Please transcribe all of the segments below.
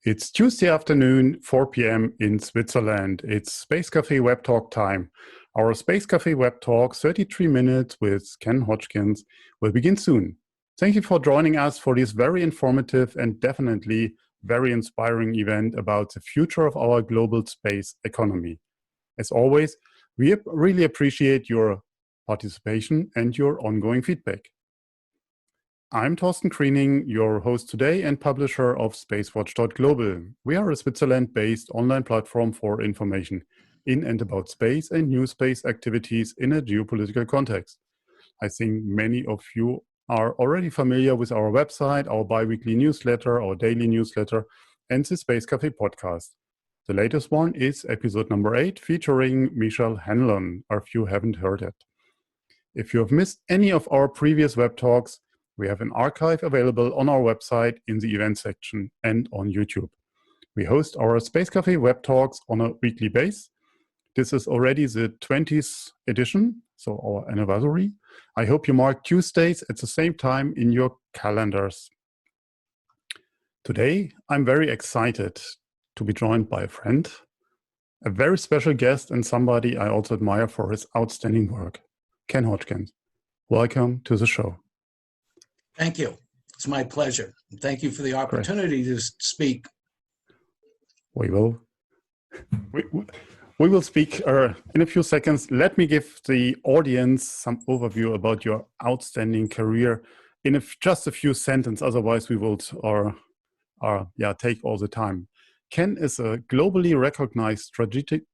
It's Tuesday afternoon, 4 p.m. in Switzerland. It's Space Café WebTalk time. Our Space Café WebTalk, 33 minutes with Kenneth Hodgkins, will begin soon. Thank you for joining us for this very informative and definitely very inspiring event about the future of our global space economy. As always, we really appreciate your participation and your ongoing feedback. I'm Torsten Kriening, your host today and publisher of SpaceWatch.Global. We are a Switzerland-based online platform for information in and about space and new space activities in a geopolitical context. I think many of you are already familiar with our website, our bi-weekly newsletter, our daily newsletter, and the Space Café podcast. The latest one is episode number 8, featuring Michelle Hanlon, if you haven't heard it. If you have missed any of our previous web talks, we have an archive available on our website in the event section and on YouTube. We host our Space Café web talks on a weekly basis. This is already the 20th edition, so our anniversary. I hope you mark Tuesdays at the same time in your calendars. Today, I'm very excited to be joined by a friend, a very special guest, and somebody I also admire for his outstanding work, Ken Hodgkins. Welcome to the show. Thank you. It's my pleasure. Thank you for the opportunity to speak. We will speak in a few seconds. Let me give the audience some overview about your outstanding career in just a few sentences. Otherwise, we will take all the time. Ken is a globally recognized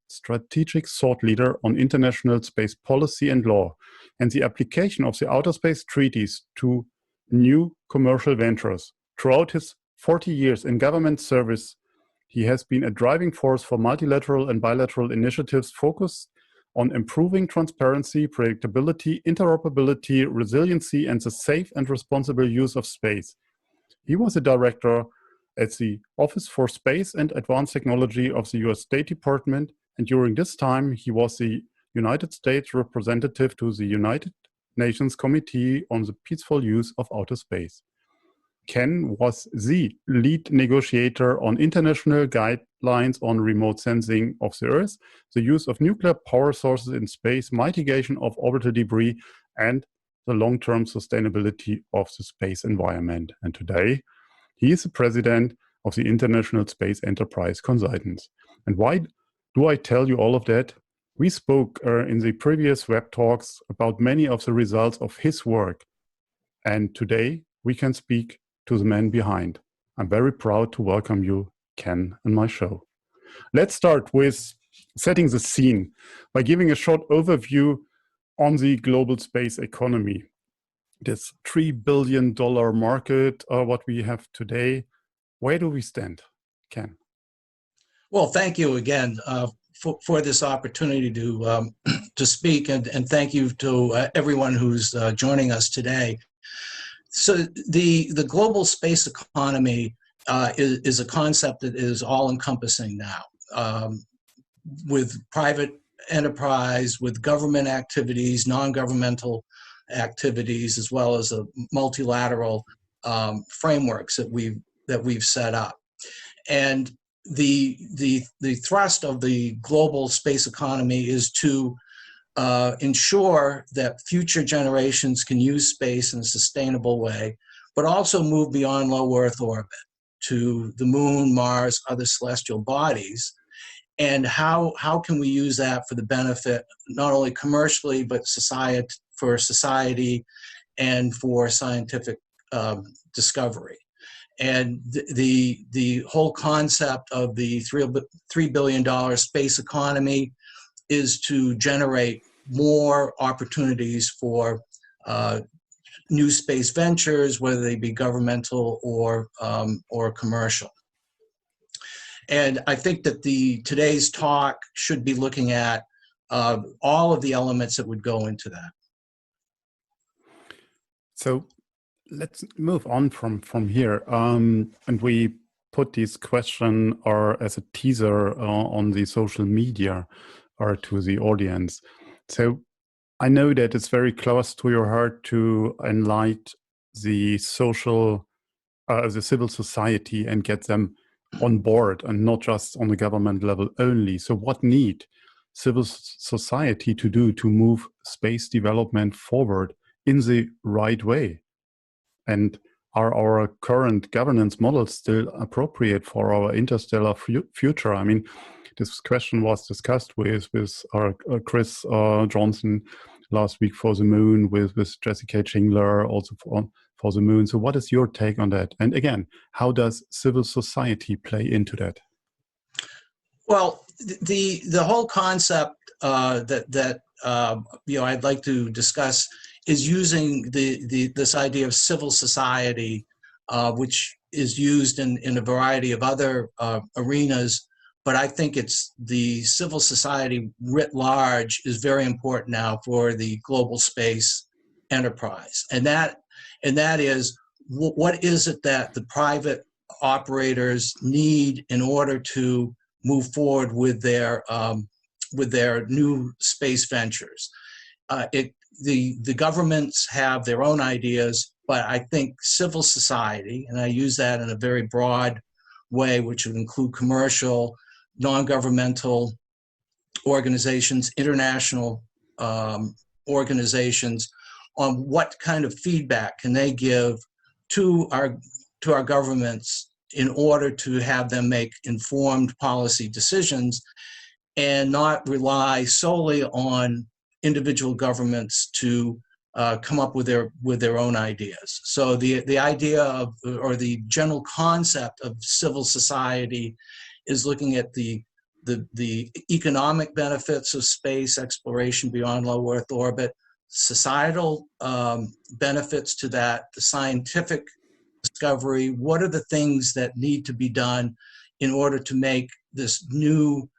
strategic thought leader on international space policy and law, and the application of the outer space treaties to new commercial ventures. Throughout his 40 years in government service, he has been a driving force for multilateral and bilateral initiatives focused on improving transparency, predictability, interoperability, resiliency, and the safe and responsible use of space. He was a director at the Office for Space and Advanced Technology of the US State Department, and during this time, he was the United States representative to the United Nations Committee on the Peaceful Use of Outer Space. Ken was the lead negotiator on international guidelines on remote sensing of the Earth, the use of nuclear power sources in space, mitigation of orbital debris, and the long-term sustainability of the space environment. And today, he is the president of the International Space Enterprise Consultants. And why do I tell you all of that? We spoke in the previous web talks about many of the results of his work. And today we can speak to the man behind. I'm very proud to welcome you, Ken, on my show. Let's start with setting the scene by giving a short overview on the global space economy. This $3 billion market, what we have today, where do we stand, Ken? Well, thank you again for this opportunity to speak, and thank you to everyone who's joining us today. So the global space economy is a concept that is all-encompassing now, with private enterprise, with government activities, non-governmental activities, as well as a multilateral frameworks that we've set up. And the thrust of the global space economy is to ensure that future generations can use space in a sustainable way, but also move beyond low Earth orbit to the moon, Mars, other celestial bodies. And how can we use that for the benefit, not only commercially, but for society and for scientific discovery. And the whole concept of the $3 billion space economy is to generate more opportunities for new space ventures, whether they be governmental or commercial. And I think that today's talk should be looking at all of the elements that would go into that. So let's move on from here. And we put this question as a teaser on the social media or to the audience. So I know that it's very close to your heart to enlighten the civil society and get them on board and not just on the government level only. So what need civil society to do to move space development forward in the right way? And are our current governance models still appropriate for our interstellar future? I mean, this question was discussed with our Chris Johnson last week for the moon, with Jessica Chingler also for the moon. So what is your take on that? And again, how does civil society play into that? Well, the whole concept that I'd like to discuss is using this idea of civil society, which is used in a variety of other arenas. But I think it's the civil society writ large is very important now for the global space enterprise, and that is what is it that the private operators need in order to move forward with their new space ventures. The governments have their own ideas, but I think civil society, and I use that in a very broad way, which would include commercial, non-governmental organizations, international organizations, on what kind of feedback can they give to our governments in order to have them make informed policy decisions and not rely solely on individual governments to come up with their own ideas. So the idea of, or the general concept of civil society is looking at the economic benefits of space exploration beyond low Earth orbit, societal benefits to that, the scientific discovery, what are the things that need to be done in order to make this new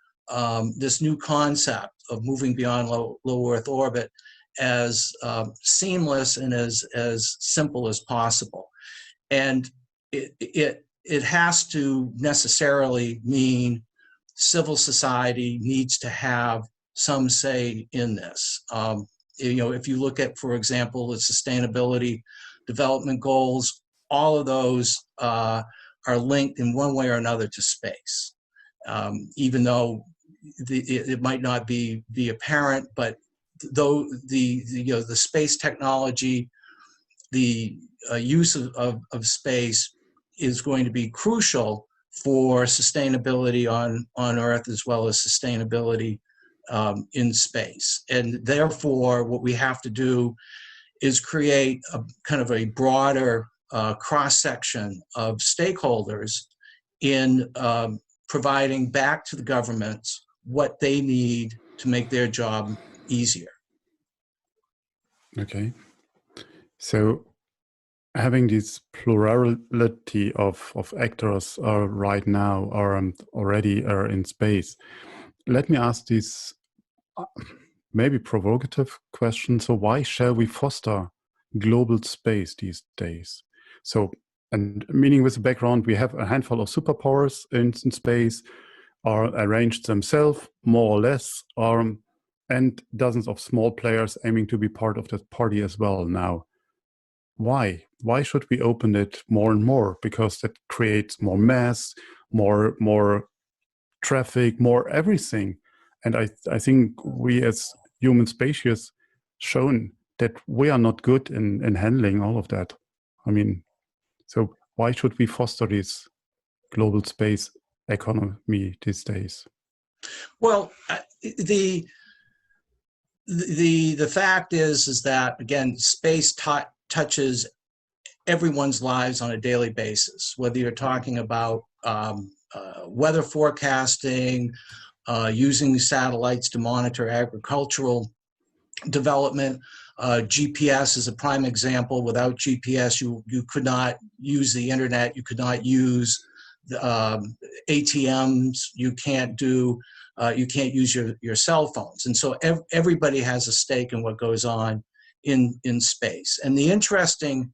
concept of moving beyond low Earth orbit as seamless and as simple as possible. And it has to necessarily mean civil society needs to have some say in this. If you look at, for example, the sustainability development goals, all of those are linked in one way or another to space, even though it might not be apparent. But though the space technology, the use of space is going to be crucial for sustainability on Earth as well as sustainability in space. And therefore, what we have to do is create a kind of a broader cross-section of stakeholders in providing back to the governments what they need to make their job easier. Okay. So having this plurality of actors right now are already in space, let me ask this maybe provocative question. So why shall we foster global space these days? So, and meaning with the background, we have a handful of superpowers in space, are arranged themselves, more or less, and dozens of small players aiming to be part of that party as well now. Why? Why should we open it more and more? Because that creates more mass, more traffic, more everything. And I think we as human species shown that we are not good in handling all of that. I mean, so why should we foster this global space economy these days? Well, the fact is that, again, space touches everyone's lives on a daily basis, whether you're talking about weather forecasting, using satellites to monitor agricultural development. GPS is a prime example. Without GPS, you could not use the internet. You could not use ATMs. You can't use your cell phones. And so everybody has a stake in what goes on in space. And the interesting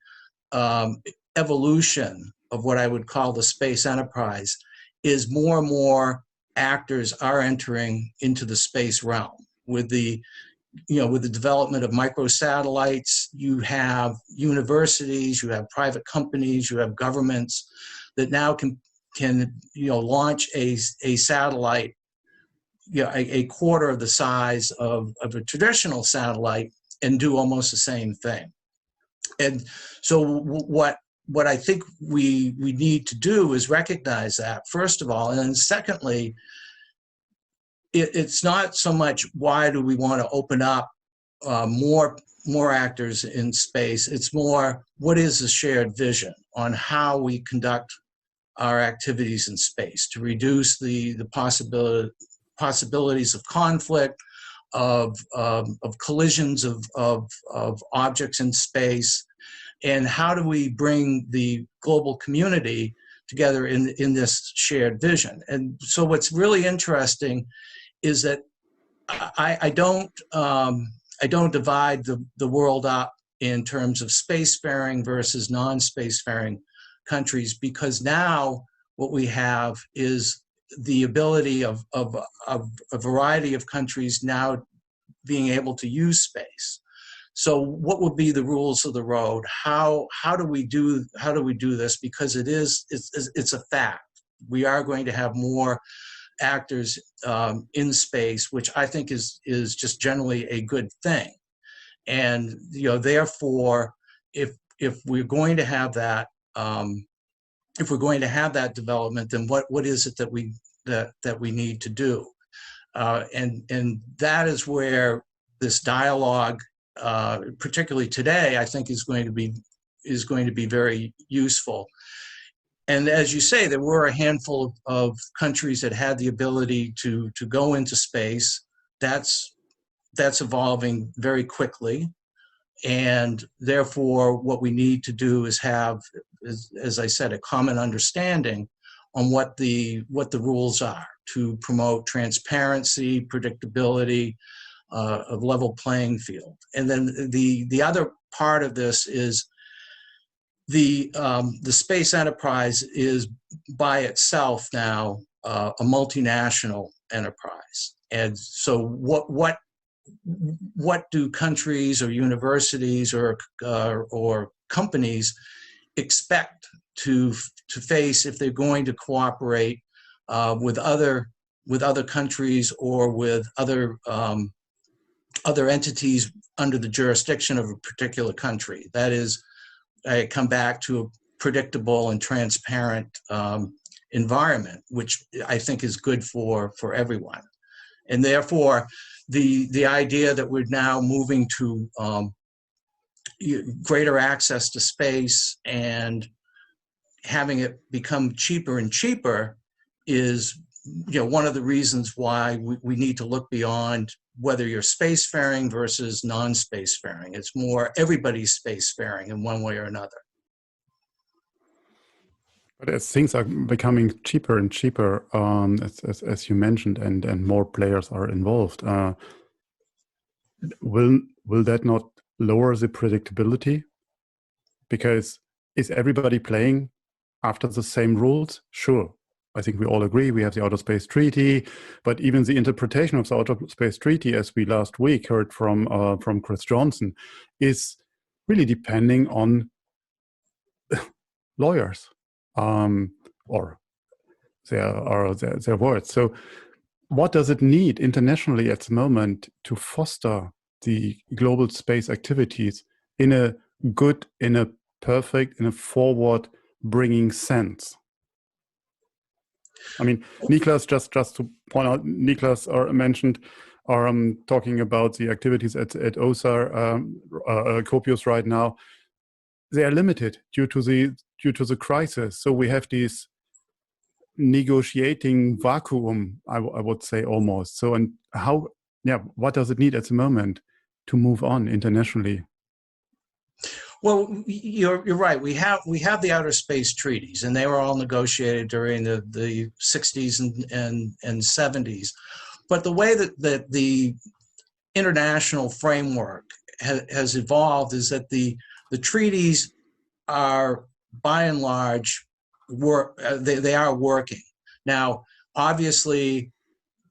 evolution of what I would call the space enterprise is more and more actors are entering into the space realm. With the development of microsatellites, you have universities, you have private companies, you have governments that now can launch a satellite, a quarter of the size of a traditional satellite and do almost the same thing. And so what I think we need to do is recognize that, first of all, and then secondly, it's not so much why do we want to open up more actors in space. It's more, what is the shared vision on how we conduct our activities in space to reduce the possibilities of conflict, of collisions of objects in space, and how do we bring the global community together in this shared vision. And so what's really interesting is that I don't divide the world up in terms of spacefaring versus non-spacefaring countries, because now what we have is the ability of a variety of countries now being able to use space. So what would be the rules of the road? How do we do this? Because it's a fact. We are going to have more actors in space, which I think is just generally a good thing. And therefore, if we're going to have that development, then what is it that we need to do? And that is where this dialogue, particularly today, I think is going to be very useful. And as you say, there were a handful of countries that had the ability to go into space. That's evolving very quickly. And therefore, what we need to do is have, as I said, a common understanding on what the rules are to promote transparency, predictability, of level playing field. And then the other part of this is the space enterprise is by itself now a multinational enterprise. And so what do countries or universities or companies expect to face if they're going to cooperate with other countries or with other entities under the jurisdiction of a particular country? That is, I come back to a predictable and transparent environment, which I think is good for everyone. And therefore, the idea that we're now moving to greater access to space and having it become cheaper and cheaper is one of the reasons why we need to look beyond whether you're spacefaring versus non-spacefaring. It's more everybody's spacefaring in one way or another. But as things are becoming cheaper and cheaper, as you mentioned, and more players are involved, will that not lower the predictability? Because is everybody playing after the same rules? Sure. I think we all agree we have the Outer Space Treaty, but even the interpretation of the Outer Space Treaty, as we last week heard from Chris Johnson, is really depending on lawyers or their words. So what does it need internationally at the moment to foster the global space activities in a good, in a perfect, in a forward-bringing sense? I mean, Niklas, just to point out, Niklas mentioned talking about the activities at OSAR, Copius right now. They are limited due to the crisis. So we have this negotiating vacuum, I would say, almost. So, and how? Yeah, what does it need at the moment to move on internationally? Well, you're right. We have the outer space treaties, and they were all negotiated during the 60s and 70s. But the way that the international framework has evolved is that the treaties are, by and large, they are working. Now, obviously,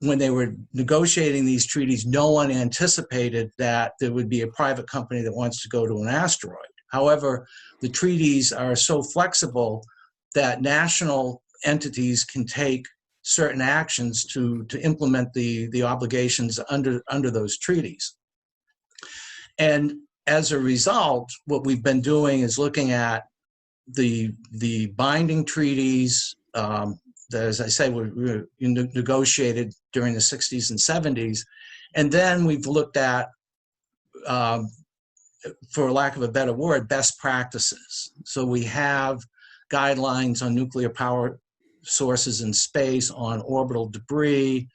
when they were negotiating these treaties, no one anticipated that there would be a private company that wants to go to an asteroid. However, the treaties are so flexible that national entities can take certain actions to implement the obligations under those treaties. And as a result, what we've been doing is looking at the binding treaties that, as I say, were negotiated during the 60s and 70s. And then we've looked at, for lack of a better word, best practices. So we have guidelines on nuclear power sources in space, on orbital debris,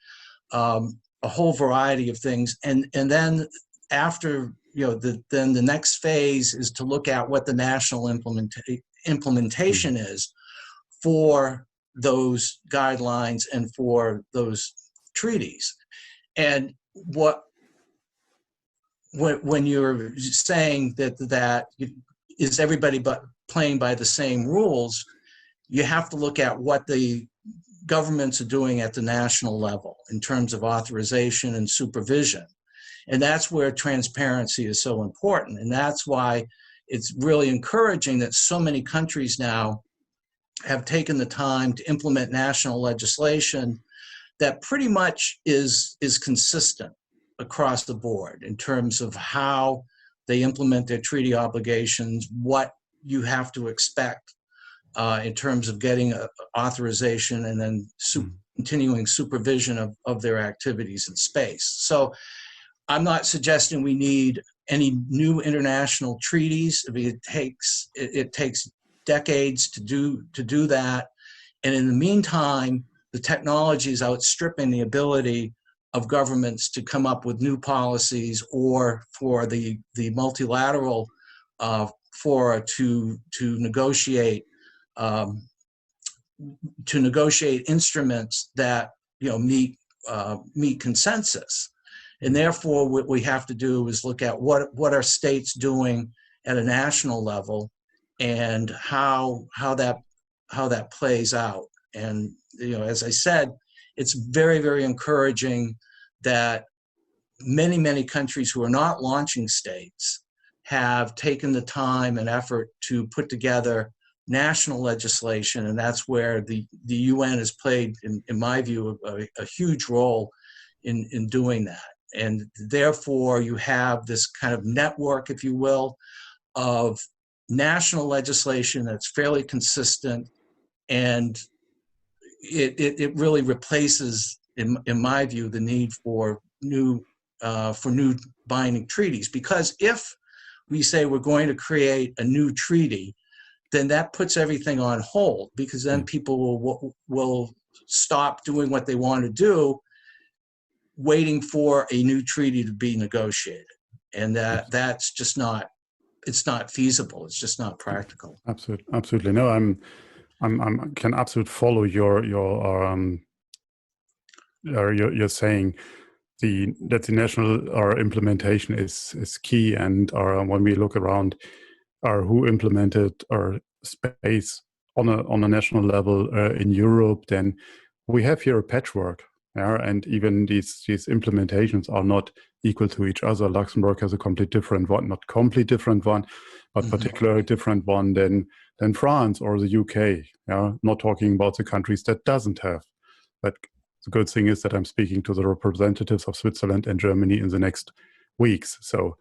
a whole variety of things. And then after, then the next phase is to look at what the national implementation is for those guidelines and for those treaties. And when you're saying that is everybody but playing by the same rules, you have to look at what the governments are doing at the national level in terms of authorization and supervision. And that's where transparency is so important. And that's why it's really encouraging that so many countries now have taken the time to implement national legislation that pretty much is consistent across the board in terms of how they implement their treaty obligations, what you have to expect in terms of getting authorization and then continuing supervision of their activities in space. So I'm not suggesting we need any new international treaties. I mean, it takes decades to do that. And in the meantime, the technology is outstripping the ability of governments to come up with new policies or for the multilateral fora to negotiate instruments that meet consensus. And therefore, what we have to do is look at what are states doing at a national level and how that plays out. And as I said, it's very, very encouraging that many countries who are not launching states have taken the time and effort to put together national legislation, and that's where the UN has played, in my view, a huge role in doing that. And therefore, you have this kind of network, if you will, of national legislation that's fairly consistent, and it really replaces, in my view, the need for new binding treaties. Because if we say we're going to create a new treaty, then that puts everything on hold, because then people will stop doing what they want to do, waiting for a new treaty to be negotiated. And that's just not, it's not feasible. It's just not practical. Absolutely. No, I can absolutely follow your saying that the national implementation is key, and when we look around who implemented space on a national level in Europe, then we have here a patchwork. And even these implementations are not equal to each other. Luxembourg has a completely different one, not completely different one, but particularly different one than France or the UK. Not talking about the countries that doesn't have. But the good thing is that I'm speaking to the representatives of Switzerland and Germany in the next weeks. So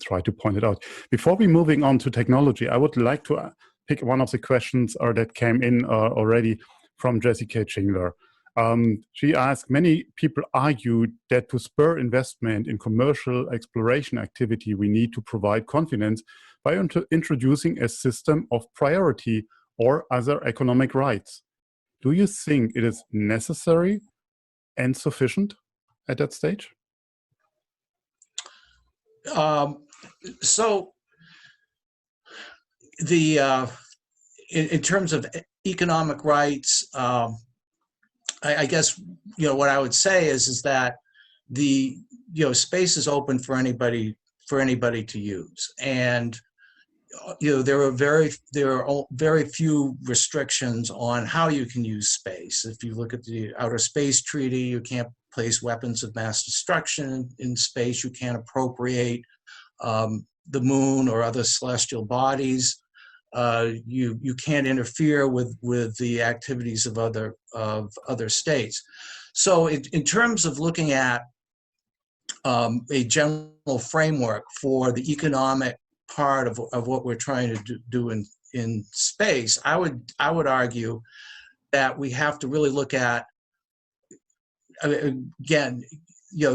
try to point it out. Before we moving on to technology, I would like to pick one of the questions that came in already from Jessica Chingler. She asked, many people argue that to spur investment in commercial exploration activity, we need to provide confidence by introducing a system of priority or other economic rights. Do you think it is necessary and sufficient at that stage? So in terms of economic rights, I guess what I would say is that the space is open for anybody to use, and there are very few restrictions on how you can use space. If you look at the Outer Space Treaty, you can't place weapons of mass destruction in space. You can't appropriate the moon or other celestial bodies. you can't interfere with the activities of other states. So in terms of looking at a general framework for the economic part of what we're trying to do in space, I would argue that we have to really look at, again,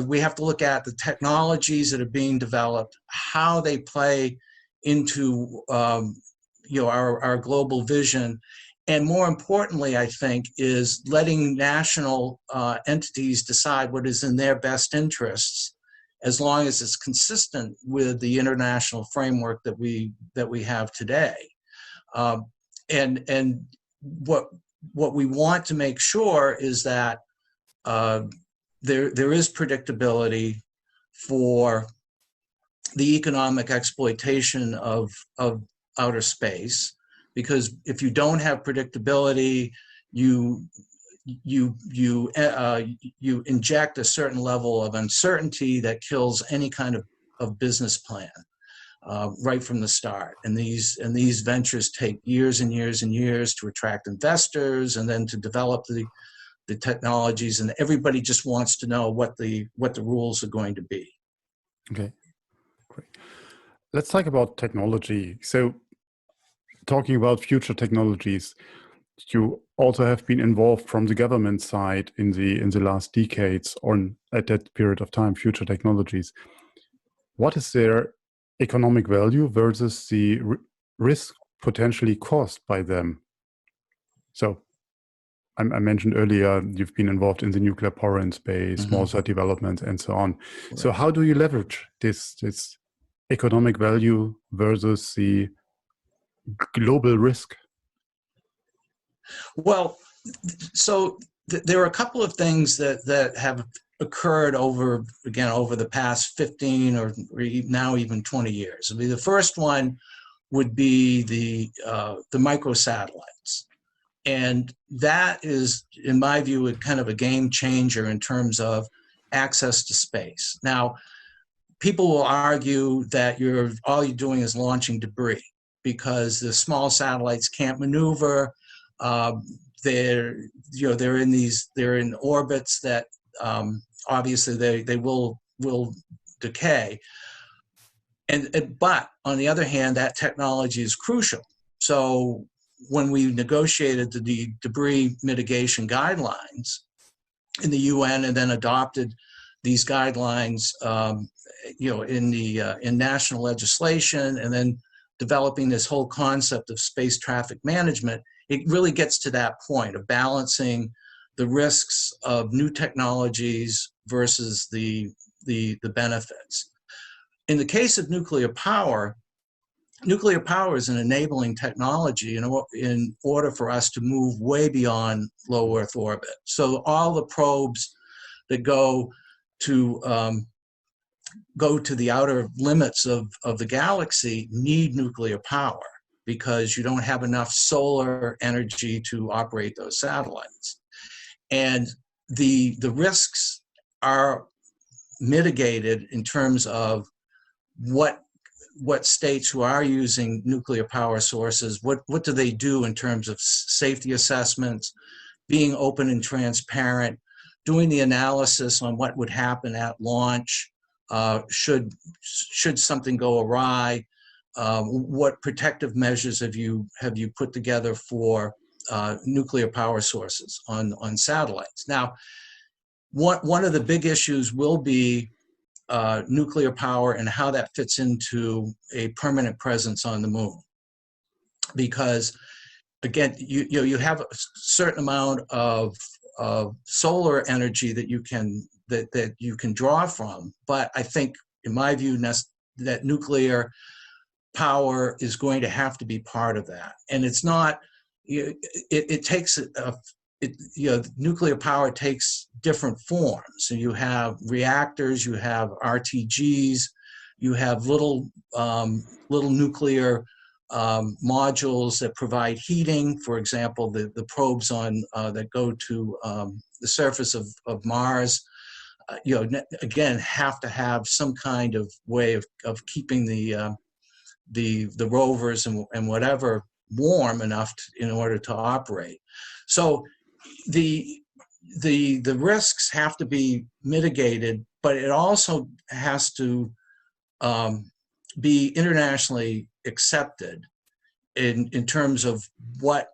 we have to look at the technologies that are being developed, how they play into our global vision, and more importantly, I think, is letting national entities decide what is in their best interests, as long as it's consistent with the international framework that we have today. And what we want to make sure is that there is predictability for the economic exploitation of outer space, because if you don't have predictability, you inject a certain level of uncertainty that kills any kind of business plan right from the start. And these ventures take years and years and years to attract investors, and then to develop the technologies, and everybody just wants to know what the rules are going to be. Okay, great. Let's talk about technology. So, talking about future technologies, you also have been involved from the government side in the last decades on, at that period of time, future technologies. What is their economic value versus the risk potentially caused by them? So, I mentioned earlier, you've been involved in the nuclear power in space, small sat development, and so on. Right. So how do you leverage this economic value versus the global risk? Well, so there are a couple of things that have occurred over the past 15 or now even 20 years. I mean, the first one would be the microsatellites. And that is, in my view, kind of a game changer in terms of access to space. Now, people will argue that all you're doing is launching debris, because the small satellites can't maneuver. They're in orbits that obviously they will decay. But on the other hand, that technology is crucial. So when we negotiated the debris mitigation guidelines in the UN, and then adopted these guidelines, in national legislation, and then developing this whole concept of space traffic management, it really gets to that point of balancing the risks of new technologies versus the benefits. In the case of nuclear power is an enabling technology in order for us to move way beyond low Earth orbit. So all the probes that go to the outer limits of the galaxy need nuclear power, because you don't have enough solar energy to operate those satellites. And the risks are mitigated in terms of what states who are using nuclear power sources, what do they do in terms of safety assessments, being open and transparent, doing the analysis on what would happen at launch, should something go awry, what protective measures have you put together for nuclear power sources on satellites. Now, one of the big issues will be nuclear power and how that fits into a permanent presence on the moon, because again, you have a certain amount of solar energy that you can draw from, but I think, in my view, that nuclear power is going to have to be part of that. And it's not, nuclear power takes different forms. So you have reactors, you have RTGs, you have little nuclear modules that provide heating. For example, the probes that go to the surface of Mars, again, have to have some kind of way of keeping the the rovers and whatever warm enough in order to operate. So the risks have to be mitigated, but it also has to be internationally accepted in terms of what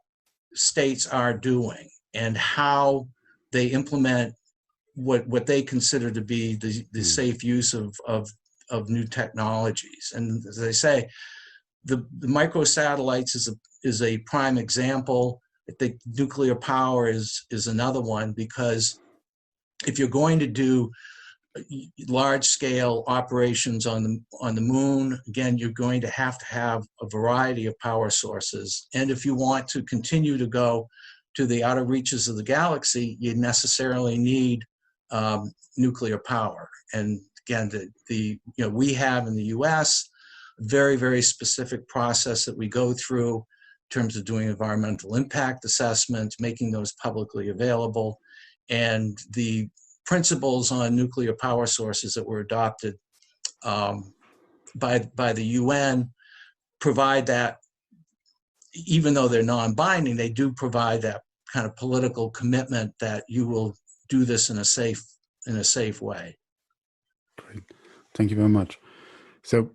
states are doing and how they implement what they consider to be the safe use of new technologies. And as I say, the microsatellites is a prime example. I think nuclear power is another one, because if you're going to do large-scale operations on the moon, again, you're going to have a variety of power sources. And if you want to continue to go to the outer reaches of the galaxy, you necessarily need nuclear power. And again, we have in the U.S. a very, very specific process that we go through in terms of doing environmental impact assessments, making those publicly available, and the principles on nuclear power sources that were adopted by the UN provide that, even though they're non-binding, they do provide that kind of political commitment that you will do this in a safe way. Great. Thank you very much. So,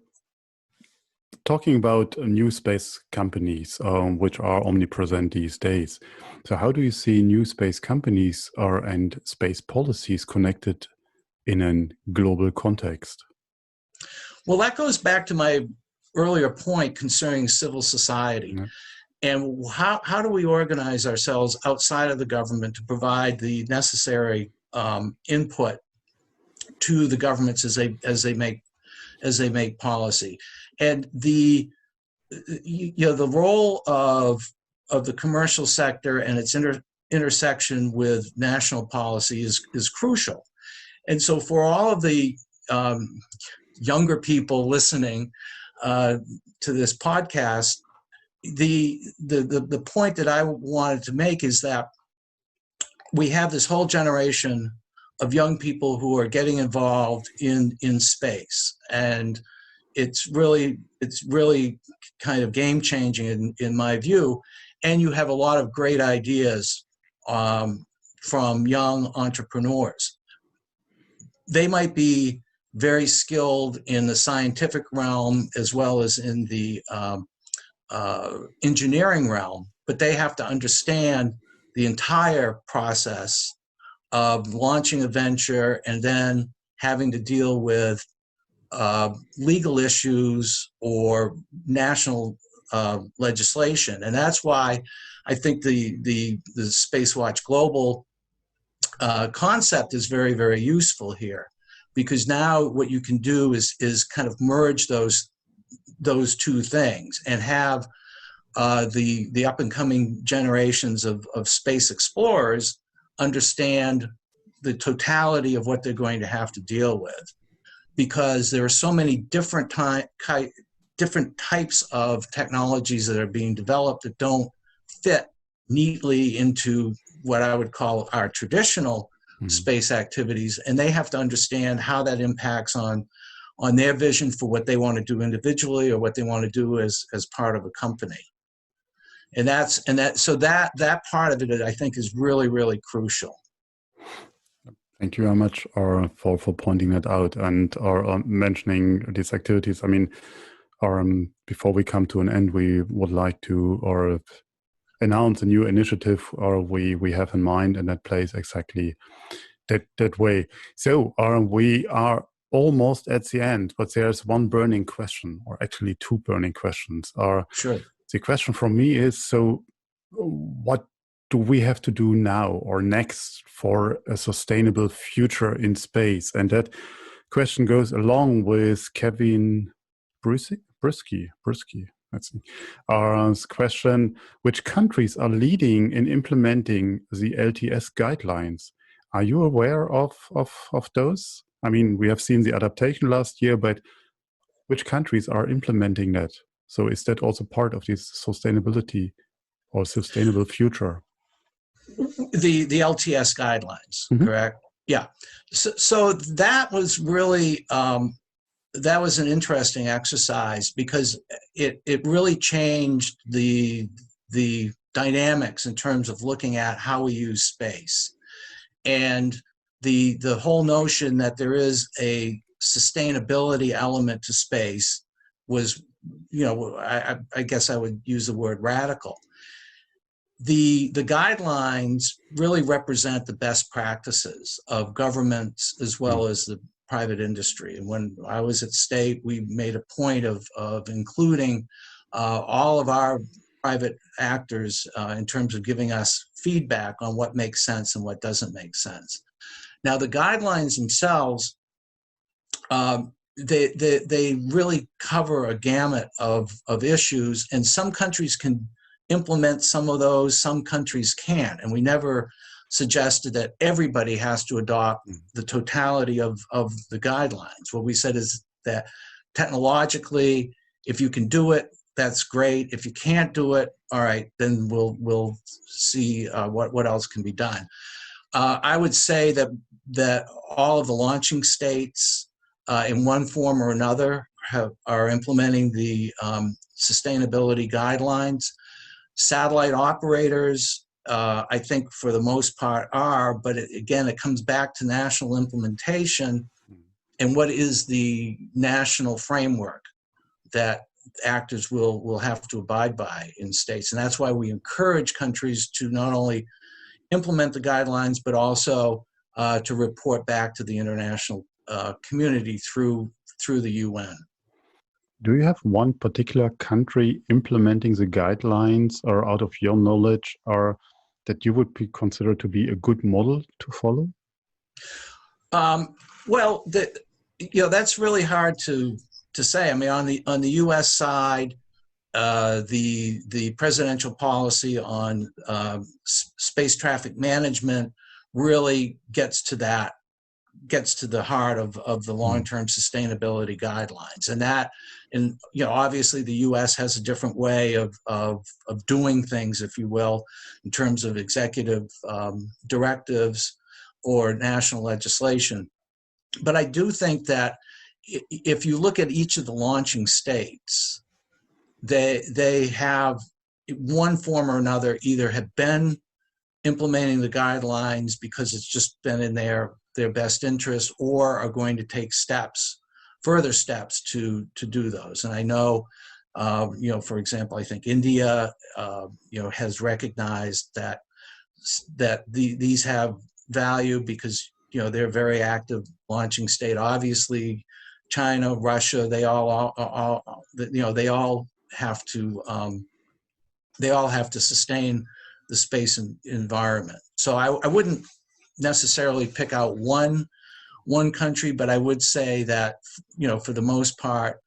talking about new space companies, which are omnipresent these days. So how do you see new space companies and space policies connected in a global context? Well, that goes back to my earlier point concerning civil society. Mm-hmm. And how do we organize ourselves outside of the government to provide the necessary input to the governments as they make policy? And the role of the commercial sector and its intersection with national policy is crucial. And so for all of the younger people listening to this podcast, the point that I wanted to make is that we have this whole generation of young people who are getting involved in space, and it's really kind of game changing in my view. And you have a lot of great ideas from young entrepreneurs. They might be very skilled in the scientific realm as well as in the engineering realm, but they have to understand the entire process of launching a venture and then having to deal with legal issues or national legislation. And that's why I think the SpaceWatch.Global concept is very, very useful here, because now what you can do is kind of merge those two things and have the up and coming generations of space explorers understand the totality of what they're going to have to deal with, because there are so many different types of technologies that are being developed that don't fit neatly into what I would call our traditional space activities, and they have to understand how that impacts on their vision for what they want to do individually or what they want to do as part of a company. And that part of it, I think, is really, really crucial. Thank you very much for pointing that out and mentioning these activities. I mean, before we come to an end, we would like to announce a new initiative we have in mind, and that plays exactly that way. So we are almost at the end, but there's one burning question, or actually two burning questions. Sure. The question from me is, so what do we have to do now or next for a sustainable future in space? And that question goes along with Kevin Brusky. That's the question: which countries are leading in implementing the LTS guidelines? Are you aware of those? I mean, we have seen the adaptation last year, but which countries are implementing that? So is that also part of this sustainability or sustainable future? The LTS guidelines, correct? Yeah. So that was really that was an interesting exercise because it really changed the dynamics in terms of looking at how we use space. And the whole notion that there is a sustainability element to space was, I guess I would use the word radical. The guidelines really represent the best practices of governments as well as the private industry. And when I was at State, we made a point of including all of our private actors in terms of giving us feedback on what makes sense and what doesn't make sense. Now, the guidelines themselves, they really cover a gamut of issues, and some countries can implement some of those, some countries can't. And we never suggested that everybody has to adopt the totality of the guidelines. What we said is that technologically, if you can do it, that's great. If you can't do it, all right, then we'll see what else can be done. I would say that all of the launching states, in one form or another, are implementing the sustainability guidelines. Satellite operators, I think for the most part are, but again, it comes back to national implementation and what is the national framework that actors will have to abide by in states. And that's why we encourage countries to not only implement the guidelines, but also to report back to the international community through the UN. Do you have one particular country implementing the guidelines, or out of your knowledge, or that you would be considered to be a good model to follow? Well, that's really hard to say. I mean, on the U.S. side, the presidential policy on space traffic management really gets to the heart of the long-term sustainability guidelines. And obviously the U.S. has a different way of doing things, if you will, in terms of executive directives or national legislation. But I do think that if you look at each of the launching states, they have, in one form or another, either have been implementing the guidelines because it's just been in their best interest, or are going to take further steps to do those. And I know, for example, I think India, has recognized that these have value because, they're a very active launching state. Obviously, China, Russia, they all have to sustain the space environment. So I wouldn't necessarily pick out one country, but I would say that, for the most part,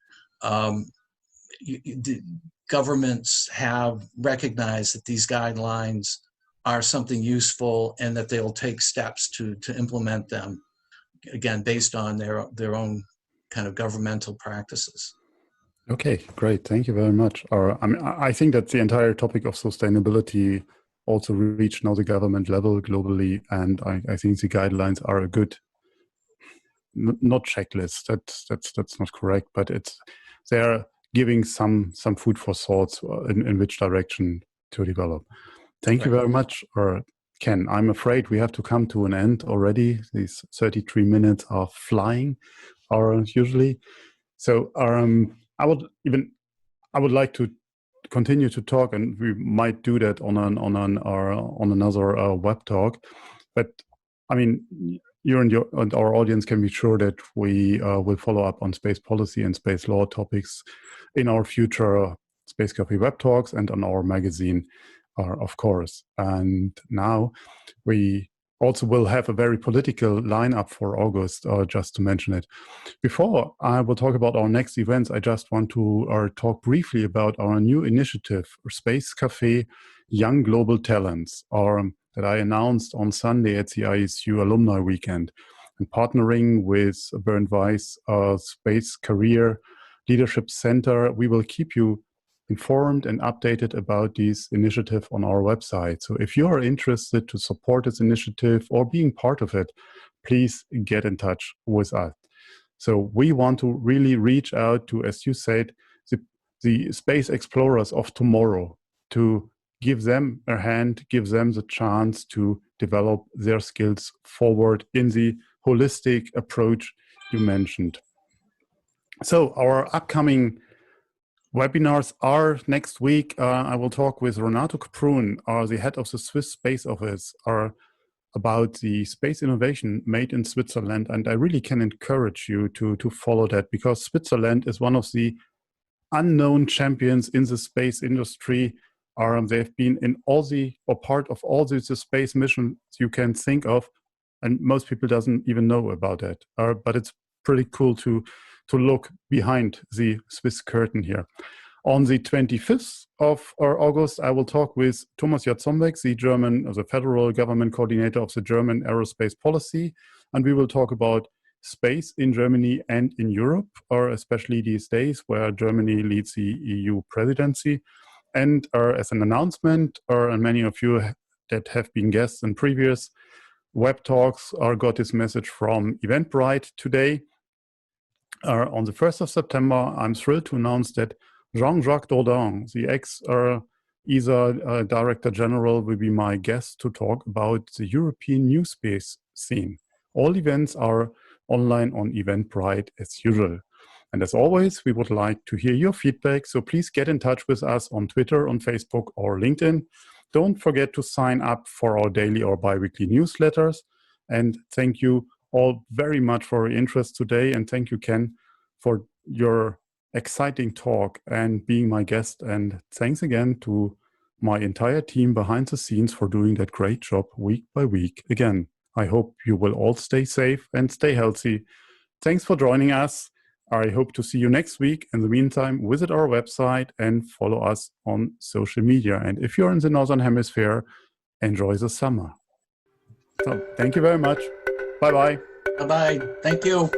governments have recognized that these guidelines are something useful and that they'll take steps to implement them, again, based on their own kind of governmental practices. Okay, great. Thank you very much. I think that the entire topic of sustainability also reached now the government level globally, and I think the guidelines are a good, not checklist. That's not correct, but they're giving some food for thoughts in which direction to develop. Thank you very much, Ken. I'm afraid we have to come to an end already. These 33 minutes are flying, usually. So I would like to continue to talk, and we might do that on another web talk. But I mean, you and our audience can be sure that we will follow up on space policy and space law topics in our future Space Café web talks and on our magazine, of course. And now we also will have a very political lineup for August, just to mention it. Before I will talk about our next events, I just want to talk briefly about our new initiative, Space Café Young Global Talents, that I announced on Sunday at the ISU Alumni Weekend. And partnering with Bernd Weiss Space Career Leadership Center, we will keep you informed and updated about this initiative on our website. So if you are interested to support this initiative or being part of it, please get in touch with us. So we want to really reach out to, as you said, the space explorers of tomorrow, to give them a hand, give them the chance to develop their skills forward in the holistic approach you mentioned. So our upcoming webinars are next week. I will talk with Renato Kaprun, the head of the Swiss Space Office, about the space innovation made in Switzerland. And I really can encourage you to follow that, because Switzerland is one of the unknown champions in the space industry. They've been in part of all the space missions you can think of, and most people doesn't even know about that. But it's pretty cool to look behind the Swiss curtain here. On the 25th of August, I will talk with Thomas Jatzombeck, the federal government coordinator of the German aerospace policy, and we will talk about space in Germany and in Europe, or especially these days where Germany leads the EU presidency. And as an announcement, and many of you that have been guests in previous web talks got this message from Eventbrite today. On the 1st of September, I'm thrilled to announce that Jean-Jacques Dordain, the ex-ESA Director General, will be my guest to talk about the European new space scene. All events are online on Eventbrite as usual. And as always, we would like to hear your feedback, so please get in touch with us on Twitter, on Facebook, or LinkedIn. Don't forget to sign up for our daily or bi-weekly newsletters. And thank you all very much for your interest today. And thank you, Ken, for your exciting talk and being my guest. And thanks again to my entire team behind the scenes for doing that great job week by week. Again, I hope you will all stay safe and stay healthy. Thanks for joining us. I hope to see you next week. In the meantime, visit our website and follow us on social media. And if you're in the Northern Hemisphere, enjoy the summer. So thank you very much. Bye-bye. Bye-bye. Thank you.